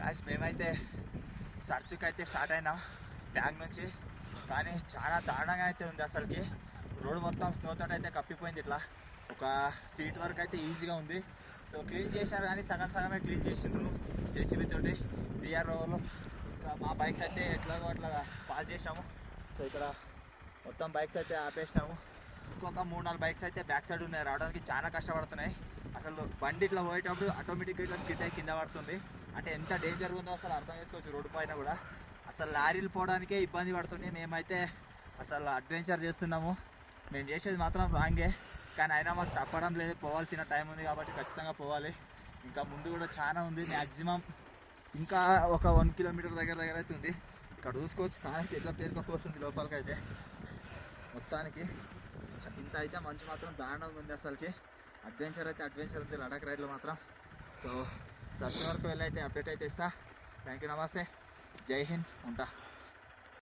As మేమైతే సర్చ్కి అయితే start అయినాం ట్యాంక్ నుంచి. కానీ చాలా దారుణంగా అయితే ఉంది అసలుకి. రోడ్ మొత్తం స్నోతో అయితే కప్పిపోయింది. ఇట్లా ఒక ఫీట్ వరకు అయితే ఈజీగా ఉంది. సో క్లీన్ చేశారు కానీ సగం సగమే క్లీన్ చేసిండ్రు జేసీబీ తోటి బీఆర్ఓలో. ఇంకా మా బైక్స్ అయితే ఎట్లాగో అట్లా పాస్ చేసినాము. సో ఇక్కడ మొత్తం బైక్స్ అయితే ఆపేసినాము. ఇంకొక 3-4 బైక్స్ అయితే బ్యాక్ సైడ్ ఉన్నాయి, రావడానికి చాలా కష్టపడుతున్నాయి. అసలు బండి ఇట్లా పోయేటప్పుడు ఆటోమేటిక్గా ఇట్లా స్కిడ్ అయి కింద పడుతుంది. అంటే ఎంత డేంజర్ ఉందో అసలు అర్థం చేసుకోవచ్చు. రోడ్డు పైన కూడా అసలు లారీలు పోవడానికే ఇబ్బంది పడుతుంది. మేమైతే అసలు అడ్వెంచర్ చేస్తున్నాము. మేము చేసేది మాత్రం రాంగే, కానీ అయినా మాకు తప్పడం లేదు. పోవాల్సిన టైం ఉంది కాబట్టి ఖచ్చితంగా పోవాలి. ఇంకా ముందు కూడా చాలా ఉంది. మ్యాక్సిమం ఇంకా ఒక 1 కిలోమీటర్ దగ్గర అయితే ఉంది. ఇక్కడ చూసుకోవచ్చు కానీ ఎట్లా పేరుకోపోతుంది లోపలికైతే. మొత్తానికి ఇంత అయితే మంచు మాత్రం దారుణంగా ఉంది అసలుకి. అడ్వెంచర్ ఉంది లడాక్ రైడ్లో మాత్రం. సో సర్చ్ వరకు వెళ్ళి అయితే అప్డేట్ అయితే ఇస్తా. థ్యాంక్ యూ, నమస్తే, జై హింద్, ఉంటా.